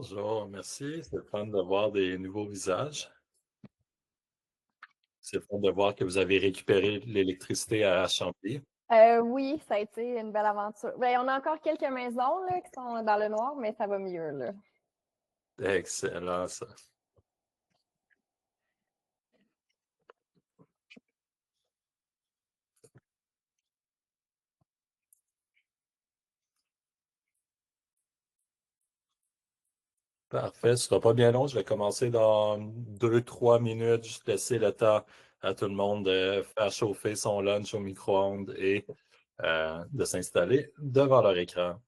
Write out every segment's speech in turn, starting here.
Bonjour, merci. C'est le fun de voir des nouveaux visages. C'est le fun de voir que vous avez récupéré l'électricité à Chambly. Oui, ça a été une belle aventure. Ben, on a encore quelques maisons là, qui sont dans le noir, mais ça va mieux, là. Excellent, ça. Parfait. Ce sera pas bien long. Je vais commencer dans 2, 3 minutes. Juste laisser le temps à tout le monde de faire chauffer son lunch au micro-ondes et de s'installer devant leur écran.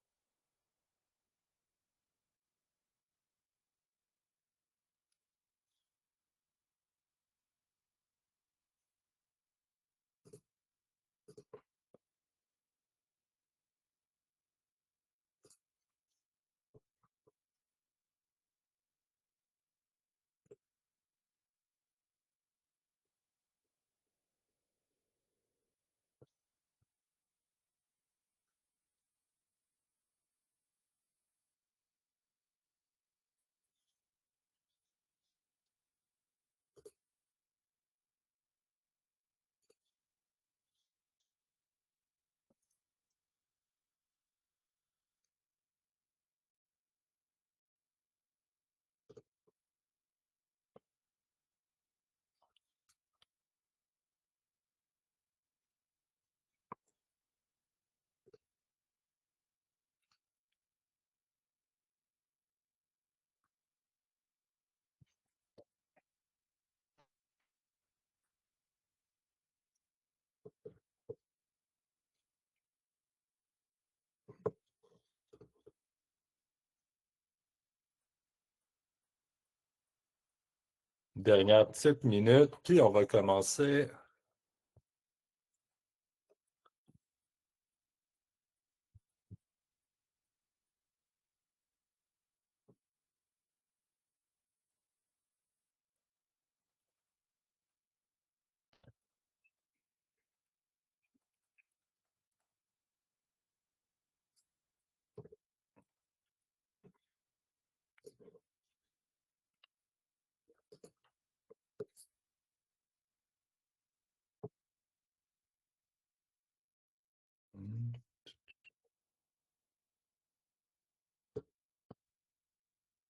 Dernière petite minute, puis on va commencer.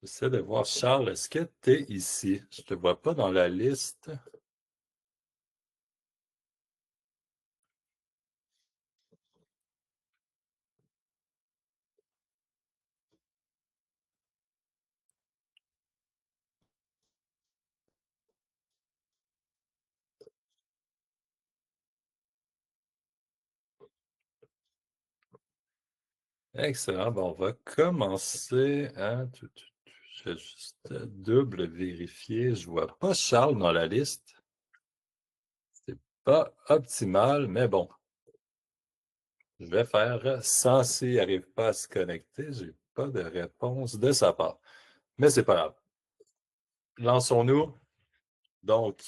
J'essaie de voir, Charles, est-ce que tu es ici? Je te vois pas dans la liste. Excellent. Bon, on va commencer à... Je vais juste double vérifier. Je vois pas Charles dans la liste. C'est pas optimal, mais bon. Je vais faire sans s'il n'arrive pas à se connecter. J'ai pas de réponse de sa part. Mais c'est pas grave. Lançons-nous. Donc,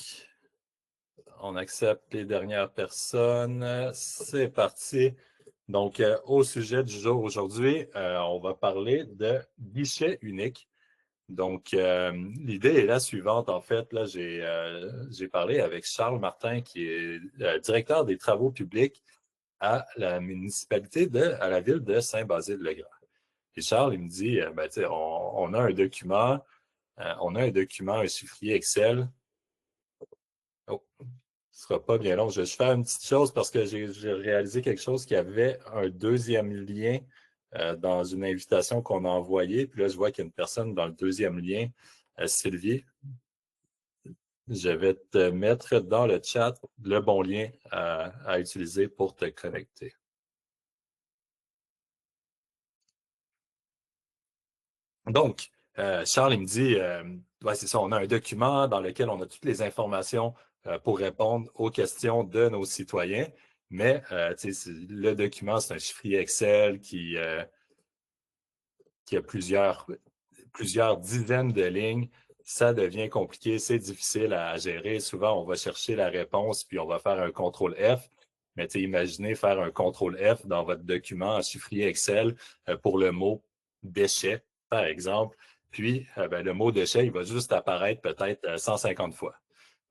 on accepte les dernières personnes. C'est parti. Donc, au sujet du jour aujourd'hui, on va parler de guichet unique. Donc, l'idée est la suivante. En fait, là, j'ai parlé avec Charles Martin, qui est directeur des travaux publics à la municipalité à la ville de Saint-Basile-le-Grand. Et Charles, il me dit, ben, tu sais, on a un document, un chiffrier Excel. Oh, ce sera pas bien long. Je vais juste faire une petite chose parce que j'ai réalisé quelque chose qui avait un deuxième lien dans une invitation qu'on a envoyée. Puis là, je vois qu'il y a une personne dans le deuxième lien, Sylvie. Je vais te mettre dans le chat le bon lien à utiliser pour te connecter. Donc, Charles, il me dit, ouais, c'est ça, on a un document dans lequel on a toutes les informations pour répondre aux questions de nos citoyens, mais le document, c'est un chiffrier Excel qui a plusieurs dizaines de lignes. Ça devient compliqué, c'est difficile à gérer. Souvent, on va chercher la réponse, puis on va faire un contrôle F. Mais imaginez faire un contrôle F dans votre document en chiffrier Excel pour le mot déchet, par exemple. Puis, ben, le mot déchet, il va juste apparaître peut-être 150 fois.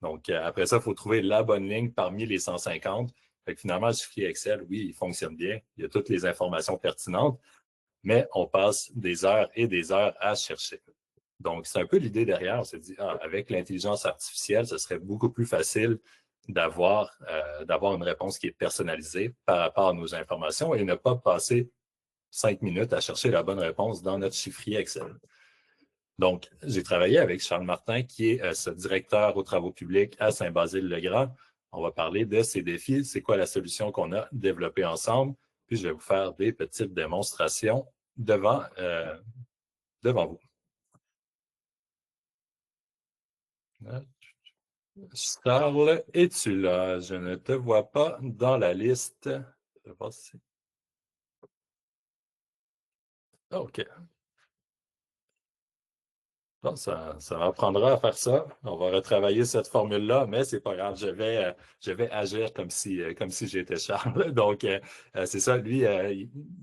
Donc, après ça, il faut trouver la bonne ligne parmi les 150. Fait que finalement, le fichier Excel, oui, il fonctionne bien. Il y a toutes les informations pertinentes, mais on passe des heures et des heures à chercher. Donc, c'est un peu l'idée derrière. On s'est dit, avec l'intelligence artificielle, ce serait beaucoup plus facile d'avoir une réponse qui est personnalisée par rapport à nos informations et ne pas passer 5 minutes à chercher la bonne réponse dans notre chiffrier Excel. Donc, j'ai travaillé avec Charles Martin, qui est ce directeur aux travaux publics à Saint-Basile-le-Grand. On va parler de ces défis, c'est quoi la solution qu'on a développée ensemble, puis je vais vous faire des petites démonstrations devant vous. Charles, es-tu là? Je ne te vois pas dans la liste. Je vais voir si... OK. Bon, ça m'apprendra à faire ça. On va retravailler cette formule-là, mais c'est pas grave. Je vais agir comme si j'étais Charles. Donc, c'est ça. Lui,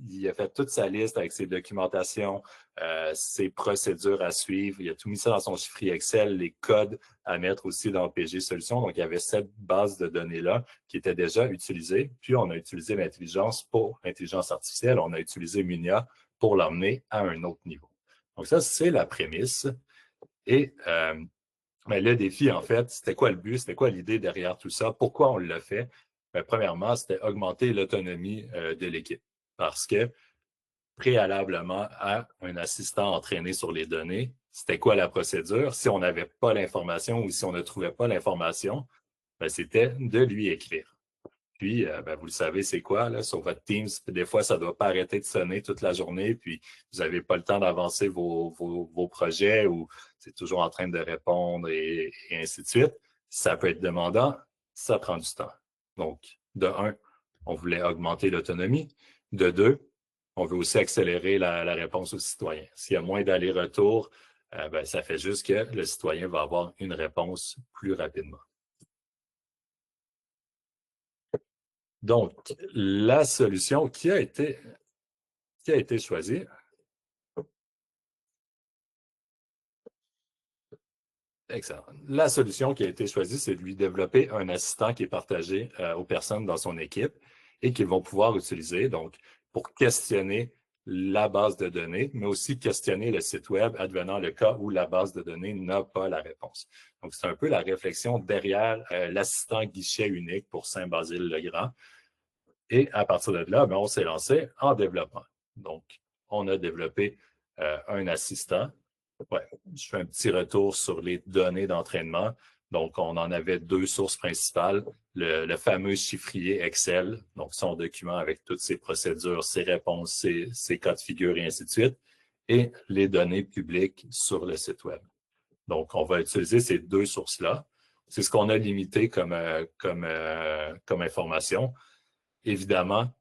il a fait toute sa liste avec ses documentations, ses procédures à suivre. Il a tout mis ça dans son chiffrier Excel, les codes à mettre aussi dans PG Solutions. Donc, il y avait cette base de données-là qui était déjà utilisée. Puis, on a utilisé l'intelligence pour l'intelligence artificielle. On a utilisé Munia pour l'emmener à un autre niveau. Donc, ça, c'est la prémisse. Et mais le défi, en fait, c'était quoi le but? C'était quoi l'idée derrière tout ça? Pourquoi on l'a fait? Ben, premièrement, c'était augmenter l'autonomie de l'équipe. Parce que préalablement à un assistant entraîné sur les données, c'était quoi la procédure? Si on n'avait pas l'information ou si on ne trouvait pas l'information, ben, c'était de lui écrire. Puis, ben, vous le savez, c'est quoi, là, sur votre Teams, des fois, ça ne doit pas arrêter de sonner toute la journée, puis vous n'avez pas le temps d'avancer vos projets ou c'est toujours en train de répondre et ainsi de suite. Ça peut être demandant, ça prend du temps. Donc, de un, on voulait augmenter l'autonomie. De deux, on veut aussi accélérer la réponse aux citoyens. S'il y a moins d'allers-retours, ben, ça fait juste que le citoyen va avoir une réponse plus rapidement. Donc, la solution qui a été choisie, excellent. La solution qui a été choisie, c'est de lui développer un assistant qui est partagé aux personnes dans son équipe et qu'ils vont pouvoir utiliser donc pour questionner la base de données, mais aussi questionner le site web advenant le cas où la base de données n'a pas la réponse. Donc, c'est un peu la réflexion derrière l'assistant guichet unique pour Saint-Basile-le-Grand. Et à partir de là, ben, on s'est lancé en développement. Donc, on a développé un assistant. Ouais, je fais un petit retour sur les données d'entraînement. Donc, on en avait deux sources principales. Le fameux chiffrier Excel, donc son document avec toutes ses procédures, ses réponses, ses cas de figure et ainsi de suite, et les données publiques sur le site web. Donc, on va utiliser ces deux sources-là. C'est ce qu'on a limité comme information. Évidemment,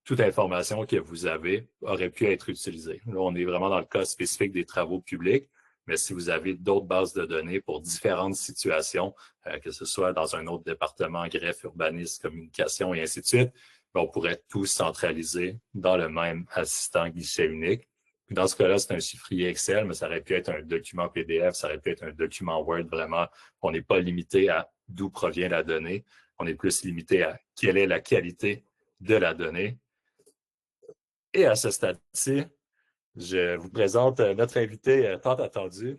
toute information que vous avez aurait pu être utilisée. Là, on est vraiment dans le cas spécifique des travaux publics, mais si vous avez d'autres bases de données pour différentes situations, que ce soit dans un autre département, greffe, urbanisme, communication et ainsi de suite, on pourrait tout centraliser dans le même assistant guichet unique. Puis dans ce cas-là, c'est un chiffrier Excel, mais ça aurait pu être un document PDF, ça aurait pu être un document Word, vraiment. On n'est pas limité à d'où provient la donnée. On est plus limité à quelle est la qualité de la donnée. Et à ce stade-ci, je vous présente notre invité tant attendu,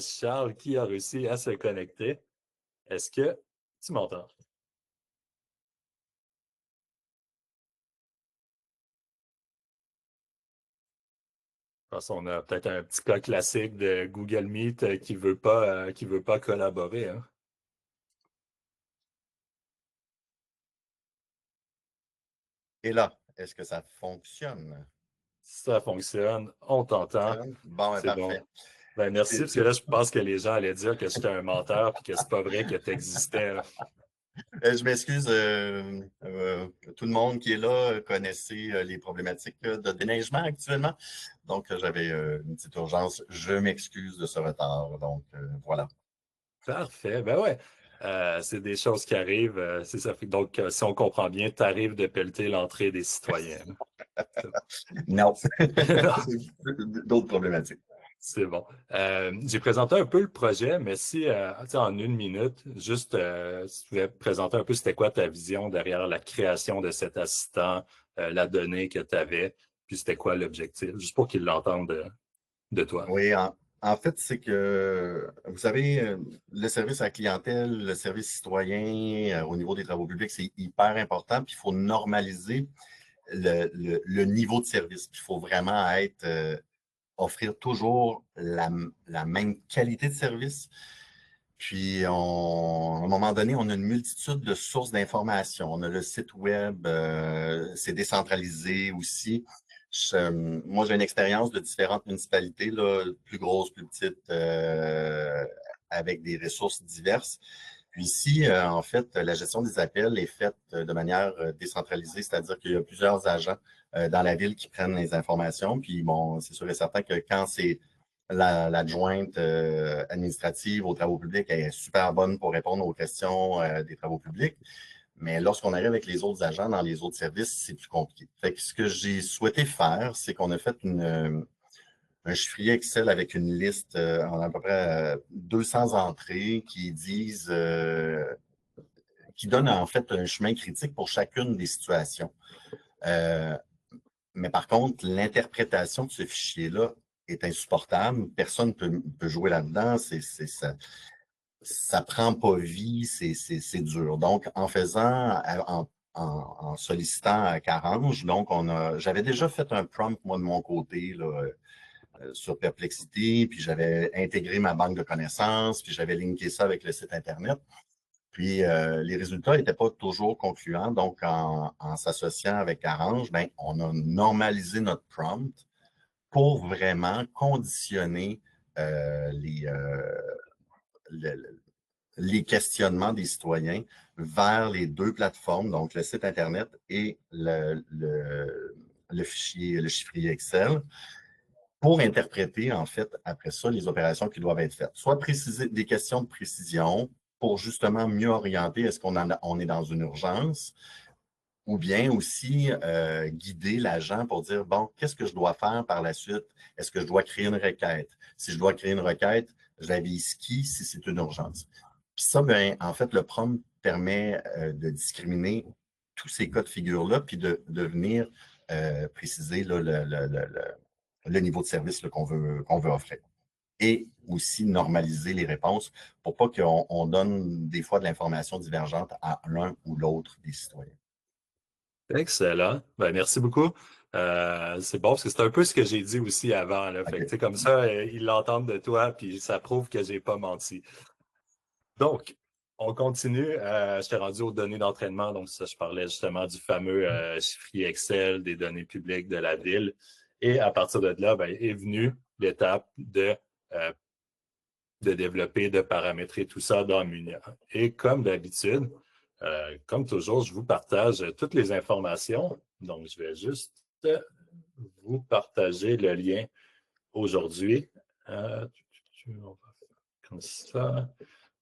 Charles, qui a réussi à se connecter. Est-ce que tu m'entends? Je pense qu'on a peut-être un petit cas classique de Google Meet qui veut pas collaborer, hein? Et là, est-ce que ça fonctionne? Ça fonctionne, on t'entend, Bon, c'est bon. parfait. Ben, merci, parce que là, je pense que les gens allaient dire que j'étais un menteur et que c'est pas vrai que tu existais. Je m'excuse, tout le monde qui est là connaissait les problématiques de déneigement actuellement. Donc, j'avais une petite urgence. Je m'excuse de ce retard. Donc, voilà. Parfait. Ben ouais. C'est des choses qui arrivent. C'est ça. Donc, si on comprend bien, tu arrives de pelleter l'entrée des citoyens. Non. D'autres problématiques. C'est bon. J'ai présenté un peu le projet, mais si, tu sais, en 1 minute, juste si tu pouvais présenter un peu c'était quoi ta vision derrière la création de cet assistant, la donnée que tu avais, puis c'était quoi l'objectif, juste pour qu'ils l'entendent de toi. Oui, en fait, c'est que, vous savez, le service à la clientèle, le service citoyen au niveau des travaux publics, c'est hyper important, puis il faut normaliser le niveau de service. Puis il faut vraiment offrir toujours la même qualité de service. Puis, à un moment donné, on a une multitude de sources d'informations. On a le site web, c'est décentralisé aussi. Moi, j'ai une expérience de différentes municipalités, là, plus grosses, plus petites, avec des ressources diverses. Puis ici, en fait, la gestion des appels est faite de manière décentralisée, c'est-à-dire qu'il y a plusieurs agents dans la ville qui prennent les informations. Puis bon, c'est sûr et certain que quand c'est l'adjointe administrative aux travaux publics, elle est super bonne pour répondre aux questions des travaux publics. Mais lorsqu'on arrive avec les autres agents dans les autres services, c'est plus compliqué. Fait que ce que j'ai souhaité faire, c'est qu'on a fait un chiffrier Excel avec une liste en à peu près 200 entrées qui qui donnent en fait un chemin critique pour chacune des situations. Mais par contre, l'interprétation de ce fichier-là est insupportable. Personne ne peut jouer là-dedans. Ça prend pas vie, c'est dur. Donc, en sollicitant à Carange, donc j'avais déjà fait un prompt, moi, de mon côté, là, sur Perplexity, puis j'avais intégré ma banque de connaissances, puis j'avais linké ça avec le site Internet. Puis les résultats n'étaient pas toujours concluants. Donc, en s'associant avec Carange, ben, on a normalisé notre prompt pour vraiment conditionner les questionnements des citoyens vers les deux plateformes, donc le site Internet et le fichier, le chiffrier Excel, pour interpréter, en fait, après ça, les opérations qui doivent être faites. Soit préciser des questions de précision pour justement mieux orienter, est-ce on est dans une urgence, ou bien aussi guider l'agent pour dire, bon, qu'est-ce que je dois faire par la suite? Est-ce que je dois créer une requête? Si je dois créer une requête, je la vise qui si c'est une urgence? Puis ça, ben, en fait, le prompt permet de discriminer tous ces cas de figure-là, puis de venir préciser là, le niveau de service qu'on veut offrir. Et aussi normaliser les réponses pour pas qu'on donne des fois de l'information divergente à l'un ou l'autre des citoyens. Excellent. Ben, merci beaucoup. C'est bon parce que c'est un peu ce que j'ai dit aussi avant. Là. Fait que, OK. tu sais, comme ça, ils l'entendent de toi, puis ça prouve que j'ai pas menti. Donc, on continue. Je t'ai rendu aux données d'entraînement. Donc, ça, je parlais justement du fameux chiffrier Excel des données publiques de la ville. Et à partir de là, ben, est venue l'étape de développer, de paramétrer tout ça dans Munia. Et comme d'habitude, comme toujours, je vous partage toutes les informations. Donc, je vais juste vous partager le lien aujourd'hui. On va faire comme ça.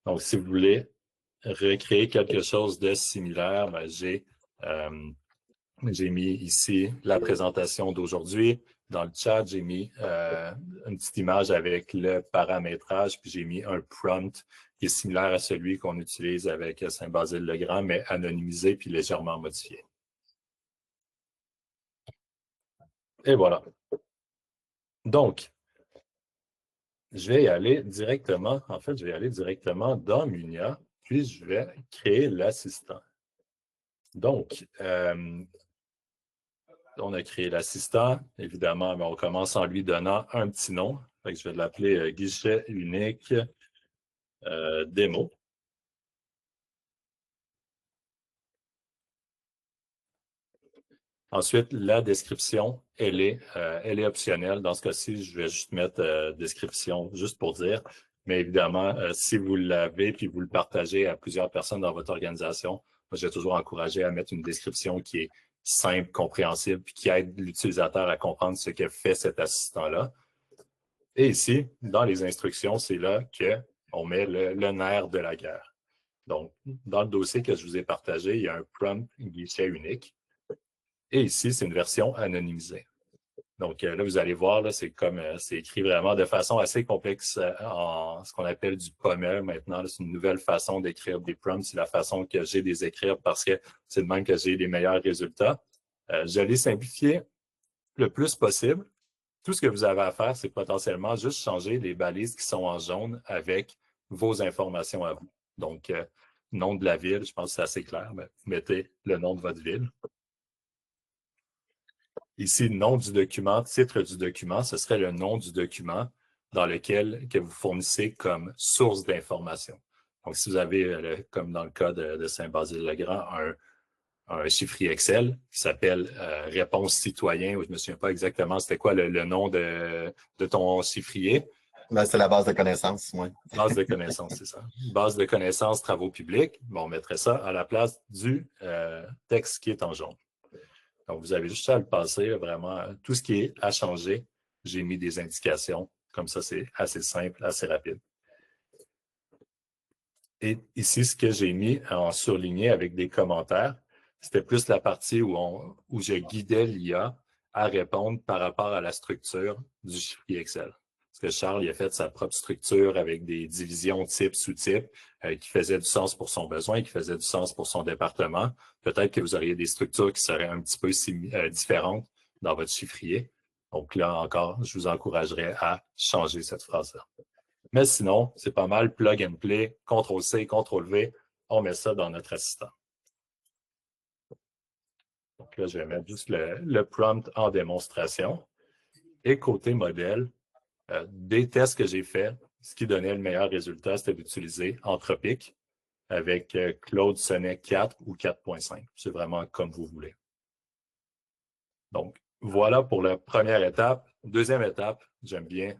Donc, si vous voulez recréer quelque chose de similaire, ben, j'ai mis ici la présentation d'aujourd'hui. Dans le chat, j'ai mis une petite image avec le paramétrage, puis j'ai mis un prompt qui est similaire à celui qu'on utilise avec Saint-Basile-le-Grand, mais anonymisé puis légèrement modifié. Et voilà. Donc, je vais y aller directement, en fait, je vais aller directement dans Munia, puis je vais créer l'assistant. Donc, on a créé l'assistant. Évidemment, mais on commence en lui donnant un petit nom. Fait que je vais l'appeler guichet unique démo. Ensuite, la description, elle est optionnelle. Dans ce cas-ci, je vais juste mettre description juste pour dire. Mais évidemment, si vous l'avez puis vous le partagez à plusieurs personnes dans votre organisation, moi, j'ai toujours encouragé à mettre une description qui est simple, compréhensible, puis qui aide l'utilisateur à comprendre ce que fait cet assistant-là. Et ici, dans les instructions, c'est là qu'on met le nerf de la guerre. Donc, dans le dossier que je vous ai partagé, il y a un prompt guichet unique. Et ici, c'est une version anonymisée. Donc là, vous allez voir, là, c'est écrit vraiment de façon assez complexe en ce qu'on appelle du POML maintenant. C'est une nouvelle façon d'écrire des prompts. C'est la façon que j'ai de les écrire parce que c'est de même que j'ai les meilleurs résultats. Je l'ai simplifié le plus possible. Tout ce que vous avez à faire, c'est potentiellement juste changer les balises qui sont en jaune avec vos informations à vous. Donc, nom de la ville, je pense que c'est assez clair. Mais vous mettez le nom de votre ville. Ici, nom du document, titre du document, ce serait le nom du document dans lequel que vous fournissez comme source d'information. Donc, si vous avez, comme dans le cas de Saint-Basile-le-Grand, un chiffrier Excel qui s'appelle Réponse citoyen, ou je ne me souviens pas exactement c'était quoi le nom de ton chiffrier. Ben, c'est la base de connaissances, oui. Base de connaissances, c'est ça. Base de connaissances, travaux publics. Bon, on mettrait ça à la place du texte qui est en jaune. Donc, vous avez juste à le passer, vraiment, tout ce qui est à changer. J'ai mis des indications. Comme ça, c'est assez simple, assez rapide. Et ici, ce que j'ai mis en surligné avec des commentaires, c'était plus la partie où je guidais l'IA à répondre par rapport à la structure du chiffrier Excel. Parce que Charles, il a fait sa propre structure avec des divisions type, sous-type, qui faisaient du sens pour son besoin, qui faisaient du sens pour son département. Peut-être que vous auriez des structures qui seraient un petit peu différentes dans votre chiffrier. Donc là encore, je vous encouragerais à changer cette phrase-là. Mais sinon, c'est pas mal plug and play, CTRL-C, CTRL-V, on met ça dans notre assistant. Donc là, je vais mettre juste le prompt en démonstration. Et côté modèle, des tests que j'ai faits, ce qui donnait le meilleur résultat, c'était d'utiliser Anthropic avec Claude Sonnet 4 ou 4.5. C'est vraiment comme vous voulez. Donc, voilà pour la première étape. Deuxième étape, j'aime bien,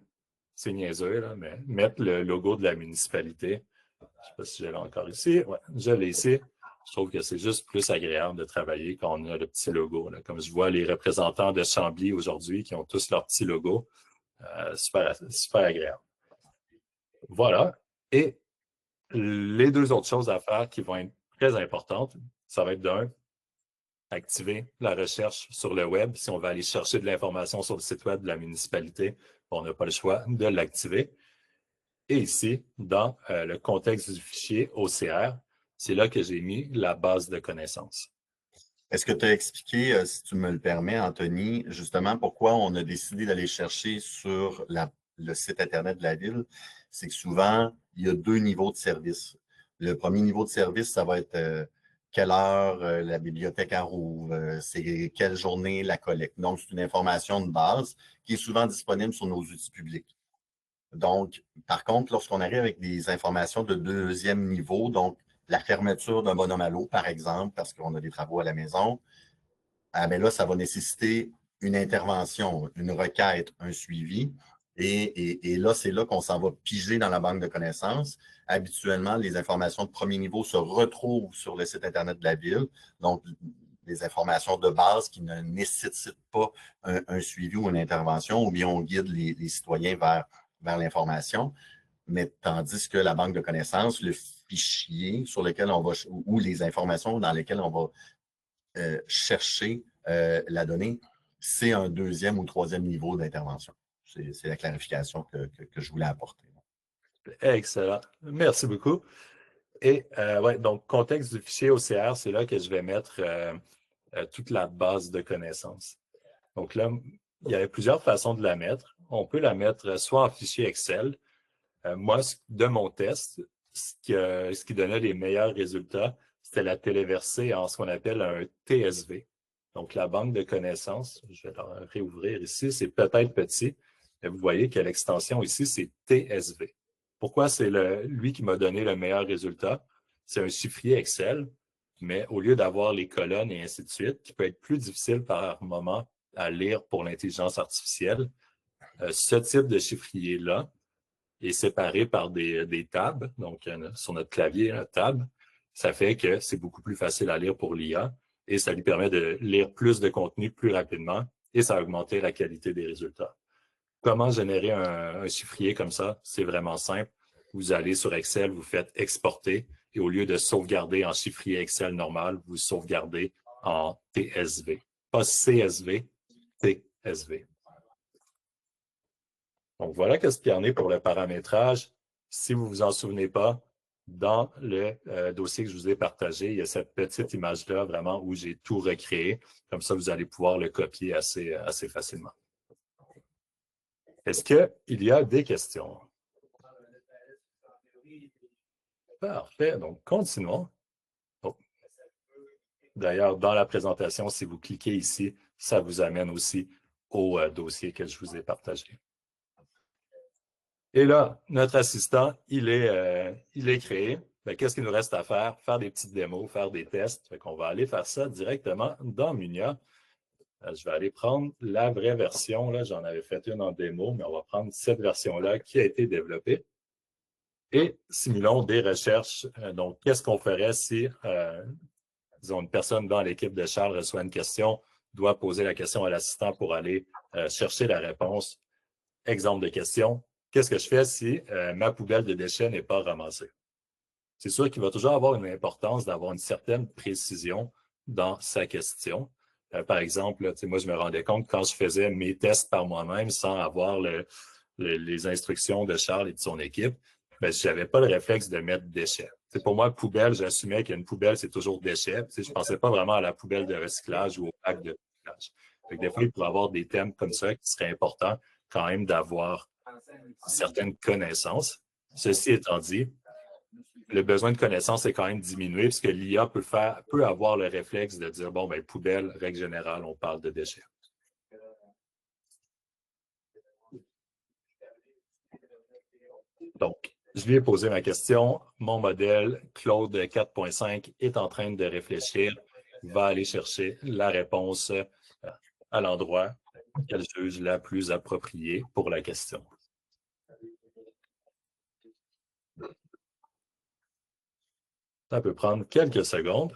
c'est niaiseux, là, mais mettre le logo de la municipalité. Je ne sais pas si je l'ai encore ici. Ouais, je l'ai ici. Je trouve que c'est juste plus agréable de travailler quand on a le petit logo. Là. Comme je vois les représentants de Chambly aujourd'hui qui ont tous leur petit logo. Super, super agréable. Voilà. Et les deux autres choses à faire qui vont être très importantes, ça va être d'un, activer la recherche sur le web. Si on va aller chercher de l'information sur le site web de la municipalité, on n'a pas le choix de l'activer. Et ici, dans le contexte du fichier OCR, c'est là que j'ai mis la base de connaissances. Est-ce que tu as expliqué, si tu me le permets, Anthony, justement pourquoi on a décidé d'aller chercher sur le site Internet de la ville? C'est que souvent, il y a deux niveaux de service. Le premier niveau de service, ça va être quelle heure la bibliothèque en rouvre, c'est quelle journée la collecte. Donc, c'est une information de base qui est souvent disponible sur nos outils publics. Donc, par contre, lorsqu'on arrive avec des informations de deuxième niveau, donc la fermeture d'un bonhomme à l'eau, par exemple, parce qu'on a des travaux à la maison, ah bien là, ça va nécessiter une intervention, une requête, un suivi. Et là, c'est là qu'on s'en va piger dans la banque de connaissances. Habituellement, les informations de premier niveau se retrouvent sur le site Internet de la ville. Donc, des informations de base qui ne nécessitent pas un suivi ou une intervention, ou bien on guide les citoyens vers l'information. Mais tandis que la banque de connaissances, le fichier sur lequel on va, ou les informations dans lesquelles on va chercher la donnée, c'est un deuxième ou troisième niveau d'intervention. C'est la clarification que je voulais apporter. Excellent. Merci beaucoup. Et ouais, donc, contexte du fichier OCR, c'est là que je vais mettre toute la base de connaissances. Donc là, il y avait plusieurs façons de la mettre. On peut la mettre soit en fichier Excel. Moi, de mon test, ce qui donnait les meilleurs résultats, c'était la téléversée en ce qu'on appelle un TSV. Donc, la banque de connaissances, je vais la réouvrir ici, c'est peut-être petit, mais vous voyez que l'extension ici, c'est TSV. Pourquoi c'est lui qui m'a donné le meilleur résultat? C'est un chiffrier Excel, mais au lieu d'avoir les colonnes et ainsi de suite, qui peut être plus difficile par moment à lire pour l'intelligence artificielle, ce type de chiffrier-là est séparé par des tabs, donc sur notre clavier, un tab. Ça fait que c'est beaucoup plus facile à lire pour l'IA et ça lui permet de lire plus de contenu plus rapidement et ça a augmenté la qualité des résultats. Comment générer un chiffrier comme ça? C'est vraiment simple. Vous allez sur Excel, vous faites exporter et au lieu de sauvegarder en chiffrier Excel normal, vous sauvegardez en TSV. Pas CSV, TSV. Donc, voilà ce qu'il y en est pour le paramétrage. Si vous ne vous en souvenez pas, dans le dossier que je vous ai partagé, il y a cette petite image-là vraiment où j'ai tout recréé. Comme ça, vous allez pouvoir le copier assez facilement. Est-ce qu'il y a des questions? Parfait. Donc, continuons. Oh. D'ailleurs, dans la présentation, si vous cliquez ici, ça vous amène aussi au dossier que je vous ai partagé. Et là, notre assistant, il est créé. Qu'est-ce qu'il nous reste à faire? Faire des petites démos, faire des tests. On va aller faire ça directement dans Munia. Je vais aller prendre la vraie version. J'en avais fait une en démo, mais on va prendre cette version-là qui a été développée. Et simulons des recherches. Donc, qu'est-ce qu'on ferait si, disons, une personne dans l'équipe de Charles reçoit une question, doit poser la question à l'assistant pour aller chercher la réponse. Exemple de question. Qu'est-ce que je fais si ma poubelle de déchets n'est pas ramassée? C'est sûr qu'il va toujours avoir une importance d'avoir une certaine précision dans sa question. Par exemple, là, moi, je me rendais compte quand je faisais mes tests par moi-même sans avoir les instructions de Charles et de son équipe, je n'avais pas le réflexe de mettre déchets. Pour moi, poubelle, j'assumais qu'une poubelle, c'est toujours déchets. Je ne pensais pas vraiment à la poubelle de recyclage ou au bac de recyclage. Des fois, il pourrait y avoir des thèmes comme ça qui seraient importants quand même d'avoir certaines connaissances. Ceci étant dit, le besoin de connaissances est quand même diminué puisque l'IA peut avoir le réflexe de dire, bon, poubelle, règle générale, on parle de déchets. Donc, je lui ai posé ma question. Mon modèle, Claude 4.5, est en train de réfléchir, va aller chercher la réponse à l'endroit qu'elle juge la plus appropriée pour la question. Ça peut prendre quelques secondes.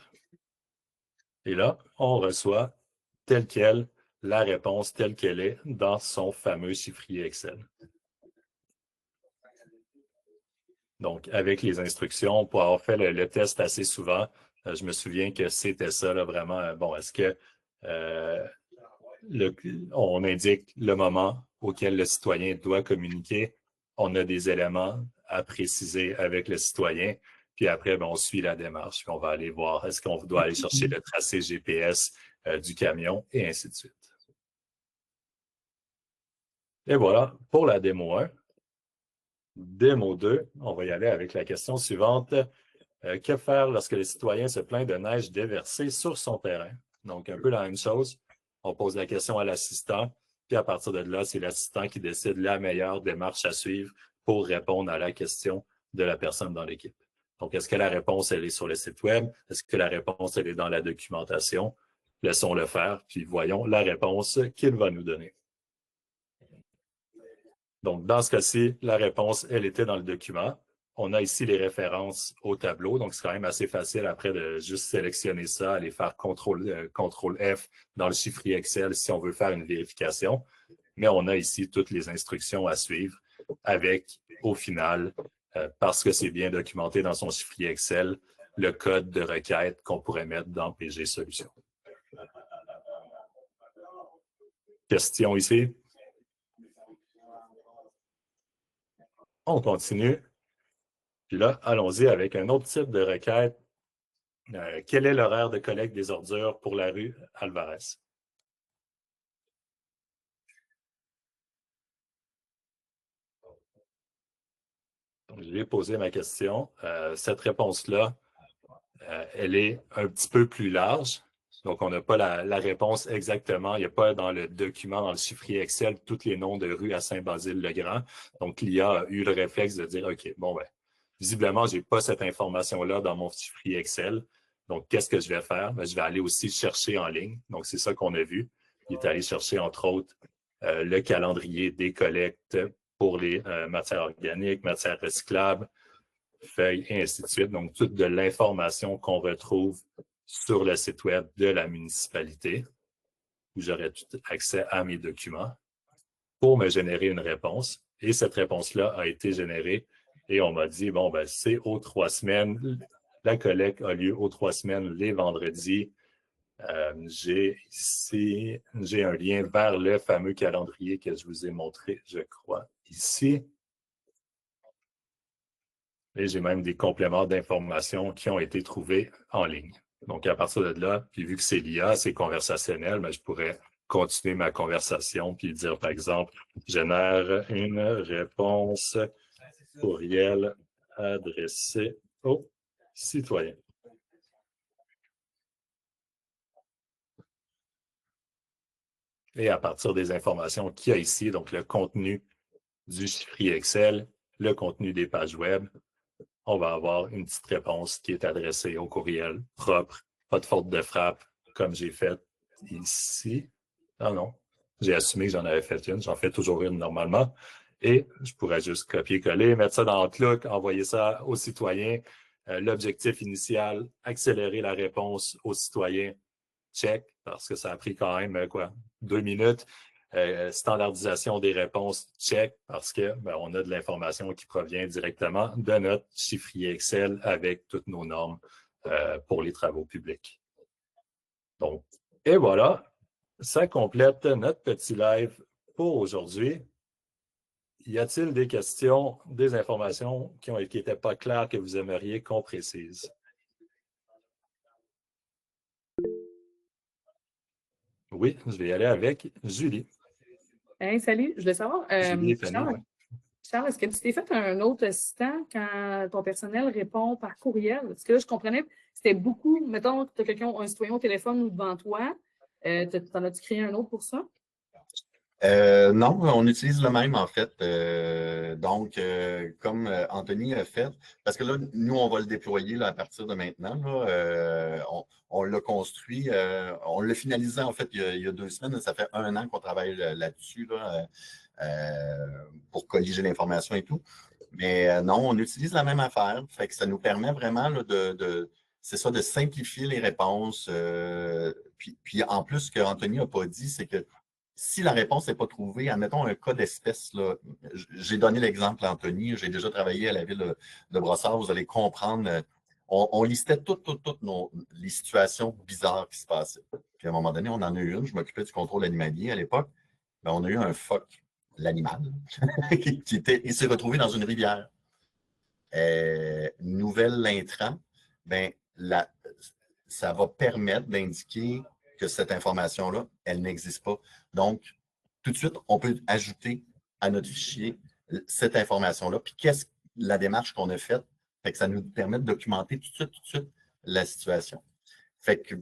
Et là, on reçoit telle quelle la réponse telle qu'elle est dans son fameux chiffrier Excel. Donc, avec les instructions, pour avoir fait le test assez souvent, je me souviens que c'était ça, là, vraiment. Bon, est-ce que on indique le moment auquel le citoyen doit communiquer? On a des éléments à préciser avec le citoyen. Puis après, on suit la démarche. Puis on va aller voir, est-ce qu'on doit aller chercher le tracé GPS du camion et ainsi de suite. Et voilà pour la démo 1. Démo 2, on va y aller avec la question suivante. Que faire lorsque le citoyen se plaint de neige déversée sur son terrain? Donc, un peu la même chose. On pose la question à l'assistant, puis à partir de là, c'est l'assistant qui décide la meilleure démarche à suivre pour répondre à la question de la personne dans l'équipe. Donc, est-ce que la réponse, elle est sur le site web? Est-ce que la réponse, elle est dans la documentation? Laissons-le faire, puis voyons la réponse qu'il va nous donner. Donc, dans ce cas-ci, la réponse, elle était dans le document. On a ici les références au tableau, donc c'est quand même assez facile après de juste sélectionner ça, aller faire CTRL F dans le chiffrier Excel si on veut faire une vérification. Mais on a ici toutes les instructions à suivre avec, au final, parce que c'est bien documenté dans son chiffrier Excel, le code de requête qu'on pourrait mettre dans PG Solutions. Question ici? On continue. Puis là, allons-y avec un autre type de requête. Quel est l'horaire de collecte des ordures pour la rue Alvarez? Donc, je lui ai posé ma question. Cette réponse-là, elle est un petit peu plus large. Donc, on n'a pas la réponse exactement. Il n'y a pas dans le document, dans le chiffrier Excel, tous les noms de rues à Saint-Basile-le-Grand. Donc, l'IA a eu le réflexe de dire, OK, bon, visiblement, je n'ai pas cette information-là dans mon chiffrier Excel. Donc, qu'est-ce que je vais faire? Je vais aller aussi chercher en ligne. Donc, c'est ça qu'on a vu. Il est allé chercher, entre autres, le calendrier des collectes pour les matières organiques, matières recyclables, feuilles, et ainsi de suite. Donc, toute de l'information qu'on retrouve sur le site web de la municipalité, où j'aurai tout accès à mes documents pour me générer une réponse. Et cette réponse-là a été générée et on m'a dit, bon, c'est aux 3 semaines. La collecte a lieu aux 3 semaines, les vendredis. J'ai un lien vers le fameux calendrier que je vous ai montré, je crois, ici. Et j'ai même des compléments d'informations qui ont été trouvés en ligne. Donc, à partir de là, puis vu que c'est l'IA, c'est conversationnel, mais je pourrais continuer ma conversation puis dire, par exemple, génère une réponse courriel adressée aux citoyens. Et à partir des informations qu'il y a ici, donc le contenu du chiffrier Excel, le contenu des pages web, on va avoir une petite réponse qui est adressée au courriel propre, pas de faute de frappe, comme j'ai fait ici. Ah non, j'ai assumé que j'en avais fait une, j'en fais toujours une normalement. Et je pourrais juste copier-coller, mettre ça dans Outlook, envoyer ça aux citoyens. L'objectif initial, accélérer la réponse aux citoyens, check, parce que ça a pris quand même, 2 minutes. Standardisation des réponses, check, parce que on a de l'information qui provient directement de notre chiffrier Excel avec toutes nos normes pour les travaux publics. Donc, et voilà, ça complète notre petit live pour aujourd'hui. Y a-t-il des questions, des informations qui n'étaient pas claires que vous aimeriez qu'on précise? Oui, je vais y aller avec Julie. Hey, salut, je voulais savoir, Julie et Fanny, Charles, ouais. Charles, est-ce que tu t'es fait un autre assistant quand ton personnel répond par courriel? Parce que là, je comprenais, c'était beaucoup, mettons, tu as quelqu'un, un citoyen au téléphone ou devant toi, t'en as-tu créé un autre pour ça? Non, on utilise le même en fait. Donc, comme Anthony a fait, parce que là, nous, on va le déployer là, à partir de maintenant. Là, on l'a construit, on l'a finalisé en fait il y a 2 semaines. Ça fait 1 an qu'on travaille là-dessus là, pour colliger l'information et tout. Mais non, on utilise la même affaire. Fait que ça nous permet vraiment là, c'est ça, de simplifier les réponses. Puis en plus, ce qu'Anthony n'a pas dit, c'est que si la réponse n'est pas trouvée, admettons un cas d'espèce, là, j'ai donné l'exemple à Anthony, j'ai déjà travaillé à la ville de Brossard, vous allez comprendre, on listait toutes les situations bizarres qui se passaient. Puis à un moment donné, on en a eu une, je m'occupais du contrôle animalier à l'époque, on a eu un phoque, l'animal, il s'est retrouvé dans une rivière. Nouvelle intrant, ça va permettre d'indiquer que cette information-là, elle n'existe pas. Donc, tout de suite, on peut ajouter à notre fichier cette information-là. Puis, qu'est-ce la démarche qu'on a faite? Fait que ça nous permet de documenter tout de suite la situation. Fait que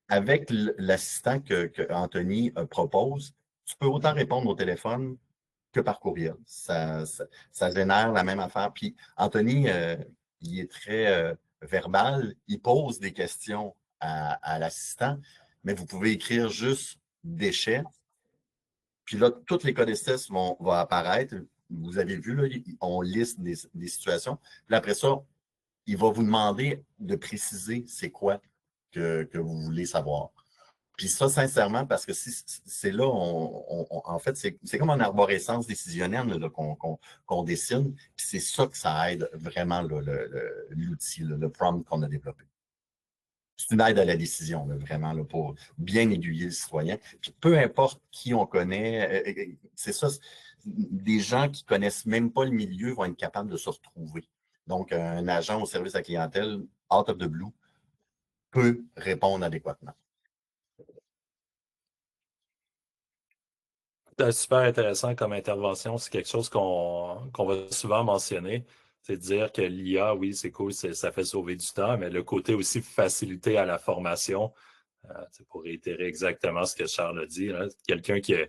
avec l'assistant que Anthony propose, tu peux autant répondre au téléphone que par courriel. Ça génère la même affaire. Puis Anthony, il est très verbal, il pose des questions à l'assistant, mais vous pouvez écrire juste déchets. Puis là, tous les cas d'essai vont apparaître. Vous avez vu, là, on liste des situations. Puis après ça, il va vous demander de préciser c'est quoi que vous voulez savoir. Puis ça, sincèrement, parce que c'est là, en fait, c'est comme une arborescence décisionnelle là, qu'on dessine. Puis c'est ça que ça aide vraiment l'outil, le prompt qu'on a développé. C'est une aide à la décision, là, vraiment, là, pour bien aiguiller le citoyen. Puis peu importe qui on connaît, c'est ça, des gens qui connaissent même pas le milieu vont être capables de se retrouver. Donc, un agent au service à la clientèle, out of the blue, peut répondre adéquatement. C'est super intéressant comme intervention. C'est quelque chose qu'on va souvent mentionner. C'est de dire que l'IA, oui, c'est cool, ça fait sauver du temps, mais le côté aussi facilité à la formation, pour réitérer exactement ce que Charles a dit, quelqu'un qui a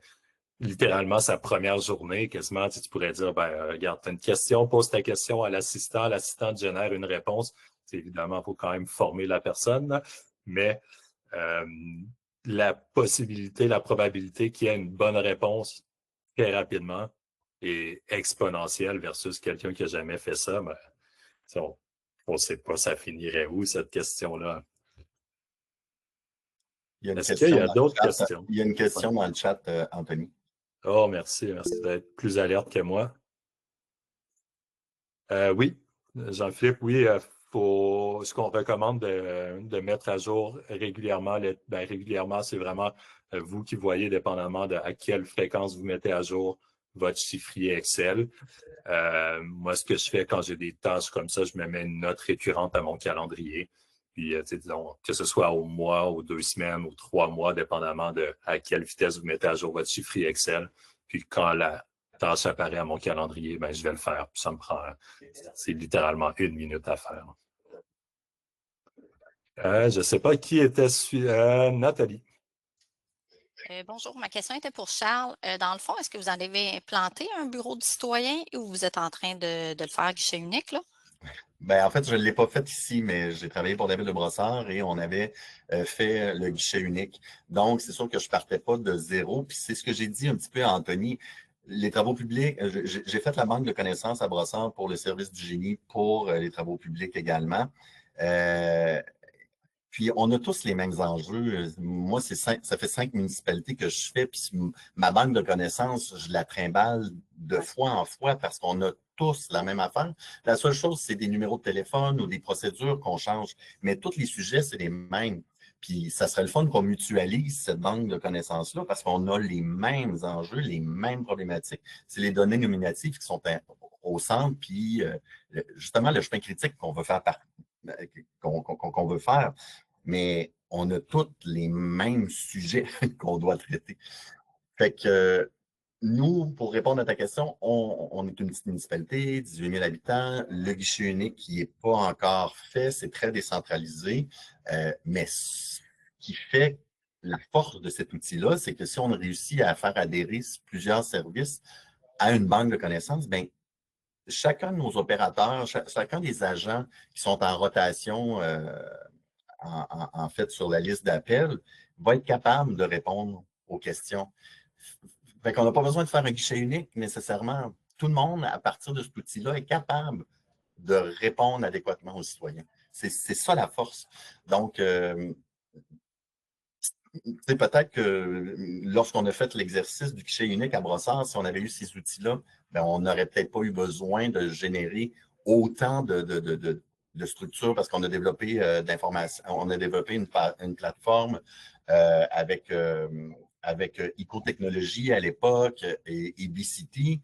littéralement sa première journée, quasiment, tu pourrais dire, regarde, tu as une question, pose ta question à l'assistant génère une réponse. Évidemment, il faut quand même former la personne, là, mais la possibilité, la probabilité qu'il y ait une bonne réponse très rapidement est exponentielle versus quelqu'un qui n'a jamais fait ça. On ne sait pas ça finirait où, cette question-là. Est-ce qu'il y a d'autres questions? Il y a une question dans le chat, Anthony. Oh, merci d'être plus alerte que moi. Oui, Jean-Philippe, oui, ce qu'on recommande de mettre à jour régulièrement, régulièrement, c'est vraiment vous qui voyez, dépendamment de à quelle fréquence vous mettez à jour votre chiffrier Excel. Moi, ce que je fais quand j'ai des tâches comme ça, je me mets une note récurrente à mon calendrier. Puis, disons, que ce soit au mois, aux 2 semaines, aux 3 mois, dépendamment de à quelle vitesse vous mettez à jour votre chiffrier Excel. Puis, quand la tâche apparaît à mon calendrier, ben, je vais le faire. Puis ça me prend, c'est littéralement 1 minute à faire. Je ne sais pas qui était Nathalie. Bonjour, ma question était pour Charles. Dans le fond, est-ce que vous en avez implanté un bureau du citoyen ou vous êtes en train de le faire guichet unique, là? Ben, en fait, je ne l'ai pas fait ici, mais j'ai travaillé pour la ville de Brossard et on avait fait le guichet unique. Donc, c'est sûr que je partais pas de zéro. Puis c'est ce que j'ai dit un petit peu à Anthony. Les travaux publics, j'ai fait la banque de connaissances à Brossard pour le service du génie, pour les travaux publics également. Puis, on a tous les mêmes enjeux. Moi, ça fait 5 municipalités que je fais, puis ma banque de connaissances, je la trimballe de fois en fois parce qu'on a tous la même affaire. La seule chose, c'est des numéros de téléphone ou des procédures qu'on change, mais tous les sujets, c'est les mêmes. Puis, ça serait le fun qu'on mutualise cette banque de connaissances-là parce qu'on a les mêmes enjeux, les mêmes problématiques. C'est les données nominatives qui sont au centre, puis justement, le chemin critique qu'on veut faire qu'on veut faire, mais on a tous les mêmes sujets qu'on doit traiter. Fait que nous, pour répondre à ta question, on est une petite municipalité, 18 000 habitants. Le guichet unique qui n'est pas encore fait, c'est très décentralisé. Mais ce qui fait la force de cet outil-là, c'est que si on réussit à faire adhérer plusieurs services à une banque de connaissances, bien, chacun de nos opérateurs, chacun des agents qui sont en rotation, en fait, sur la liste d'appels, va être capable de répondre aux questions. Fait qu'on n'a pas besoin de faire un guichet unique nécessairement. Tout le monde, à partir de cet outil-là, est capable de répondre adéquatement aux citoyens. C'est ça la force. Donc, peut-être que lorsqu'on a fait l'exercice du guichet unique à Brossard, si on avait eu ces outils-là, ben, on n'aurait peut-être pas eu besoin de générer autant de structures parce qu'on a développé d'informations, on a développé une plateforme avec Ecotechnologie à l'époque et BCT.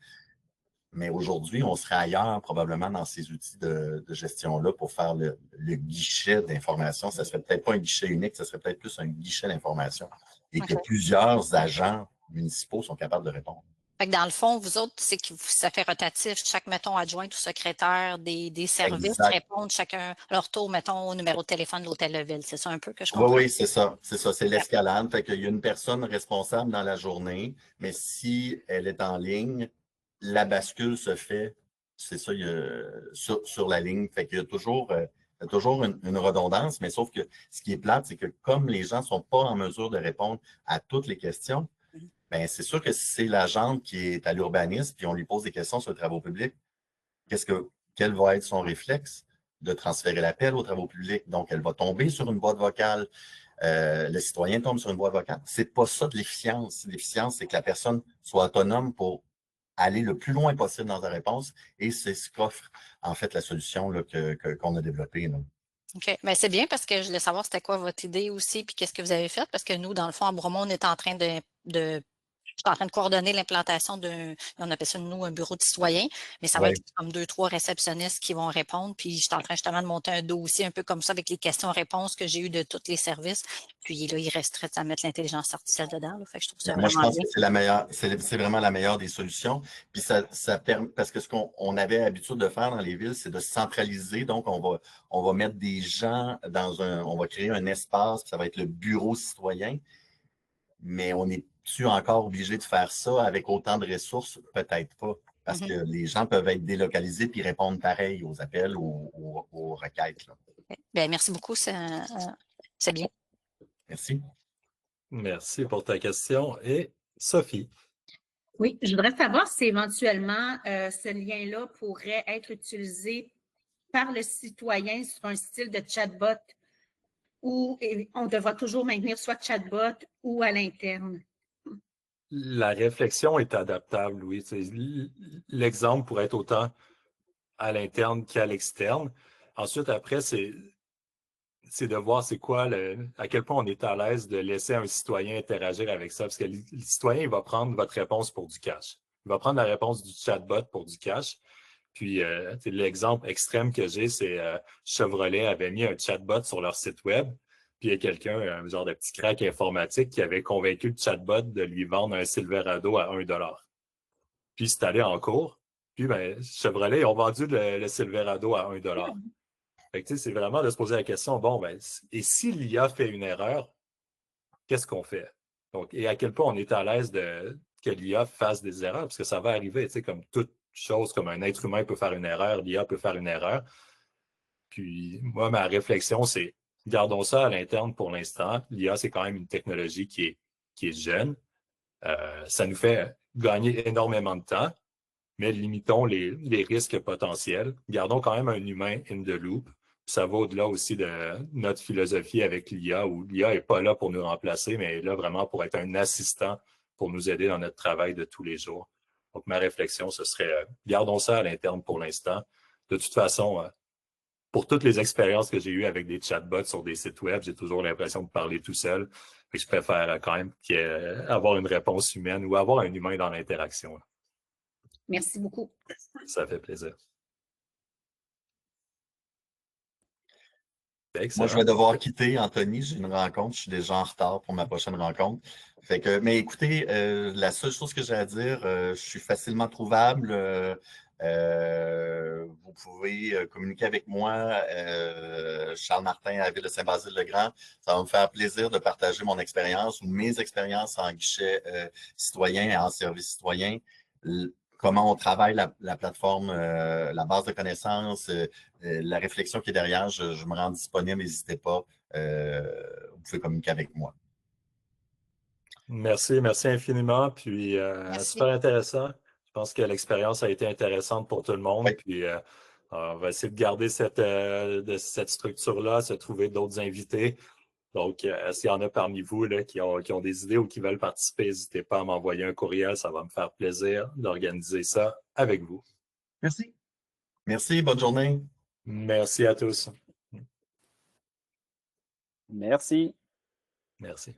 Mais aujourd'hui, on serait ailleurs probablement dans ces outils de gestion-là pour faire le guichet d'information. Ça ne serait peut-être pas un guichet unique, ça serait peut-être plus un guichet d'information et que plusieurs agents municipaux sont capables de répondre. Fait que dans le fond, vous autres, c'est que ça fait rotatif. Chaque, mettons, adjoint ou secrétaire des services répondent chacun à leur tour, mettons, au numéro de téléphone de l'hôtel de ville. C'est ça un peu que je comprends? Oui, c'est ça. C'est ça. C'est l'escalade. Fait qu'il y a une personne responsable dans la journée, mais si elle est en ligne, la bascule se fait, c'est ça, sur la ligne. Fait qu'il y a toujours une redondance, mais sauf que ce qui est plate, c'est que comme les gens ne sont pas en mesure de répondre à toutes les questions, ben c'est sûr que si c'est l'agente qui est à l'urbanisme, puis on lui pose des questions sur les travaux publics, quel va être son réflexe de transférer l'appel aux travaux publics? Donc, elle va tomber sur une boîte vocale. Le citoyen tombe sur une boîte vocale. C'est pas ça de l'efficience. L'efficience, c'est que la personne soit autonome pour aller le plus loin possible dans sa réponse et c'est ce qu'offre en fait la solution là, qu'on a développée. Là. OK. Mais c'est bien parce que je voulais savoir c'était quoi votre idée aussi, puis qu'est-ce que vous avez fait, parce que nous, dans le fond, à Bromont, on est en train je suis en train de coordonner l'implantation on appelle ça, nous, un bureau de citoyen, mais ça va être comme 2-3 réceptionnistes qui vont répondre. Puis, je suis en train justement de monter un dossier un peu comme ça avec les questions-réponses que j'ai eues de tous les services. Puis là, il resterait à mettre l'intelligence artificielle dedans. Là. Fait que je trouve ça Moi, je pense bien. que c'est la meilleure, c'est vraiment la meilleure des solutions. Puis ça permet, parce que ce qu'on avait l'habitude de faire dans les villes, c'est de centraliser. Donc, on va mettre des gens on va créer un espace, puis ça va être le bureau citoyen. Mais on est-tu encore obligé de faire ça avec autant de ressources? Peut-être pas. Parce que les gens peuvent être délocalisés puis répondre pareil aux appels ou aux requêtes. Là. Bien, merci beaucoup. C'est bien. Merci. Merci pour ta question. Et Sophie. Oui, je voudrais savoir si éventuellement ce lien-là pourrait être utilisé par le citoyen sur un style de chatbot où on devra toujours maintenir soit chatbot ou à l'interne. La réflexion est adaptable, oui. L'exemple pourrait être autant à l'interne qu'à l'externe. Ensuite, après, c'est de voir c'est quoi à quel point on est à l'aise de laisser un citoyen interagir avec ça. Parce que le citoyen, il va prendre votre réponse pour du cash. il va prendre la réponse du chatbot pour du cash. Puis, l'exemple extrême que j'ai, c'est Chevrolet avait mis un chatbot sur leur site web. Puis, il y a quelqu'un, un genre de petit crack informatique, qui avait convaincu le chatbot de lui vendre un Silverado à 1 $. Puis, c'est allé en cours. Puis, ben, Chevrolet, ils ont vendu le Silverado à 1 $. Fait que, c'est vraiment de se poser la question, bon, ben, et si l'IA fait une erreur, qu'est-ce qu'on fait? Donc, et à quel point on est à l'aise que l'IA fasse des erreurs, parce que ça va arriver, comme toute chose, comme un être humain peut faire une erreur, l'IA peut faire une erreur. Puis, moi, ma réflexion, c'est, gardons ça à l'interne pour l'instant. L'IA, c'est quand même une technologie qui est jeune. Ça nous fait gagner énormément de temps, mais limitons les risques potentiels. Gardons quand même un humain in the loop. Ça va au-delà aussi de notre philosophie avec l'IA, où l'IA n'est pas là pour nous remplacer, mais est là vraiment pour être un assistant pour nous aider dans notre travail de tous les jours. Donc, ma réflexion, ce serait, gardons ça à l'interne pour l'instant. De toute façon, pour toutes les expériences que j'ai eues avec des chatbots sur des sites web, j'ai toujours l'impression de parler tout seul. Je préfère quand même avoir une réponse humaine ou avoir un humain dans l'interaction. Merci beaucoup. Ça fait plaisir. Moi, je vais devoir quitter, Anthony. J'ai une rencontre. Je suis déjà en retard pour ma prochaine rencontre. Mais écoutez, la seule chose que j'ai à dire, je suis facilement trouvable. Vous pouvez communiquer avec moi, Charles Martin à la ville de Saint-Basile-le-Grand. Ça va me faire plaisir de partager mon expérience ou mes expériences en guichet citoyen et en service citoyen. Comment on travaille la plateforme, la base de connaissances, la réflexion qui est derrière, je me rends disponible, n'hésitez pas. Vous pouvez communiquer avec moi. Merci infiniment. Puis, Merci. super intéressant. Je pense que l'expérience a été intéressante pour tout le monde. Oui. Puis, on va essayer de garder cette structure-là, se trouver d'autres invités. Donc, s'il y en a parmi vous là, qui ont des idées ou qui veulent participer, n'hésitez pas à m'envoyer un courriel. Ça va me faire plaisir d'organiser ça avec vous. Merci. Merci, bonne journée. Merci à tous. Merci. Merci.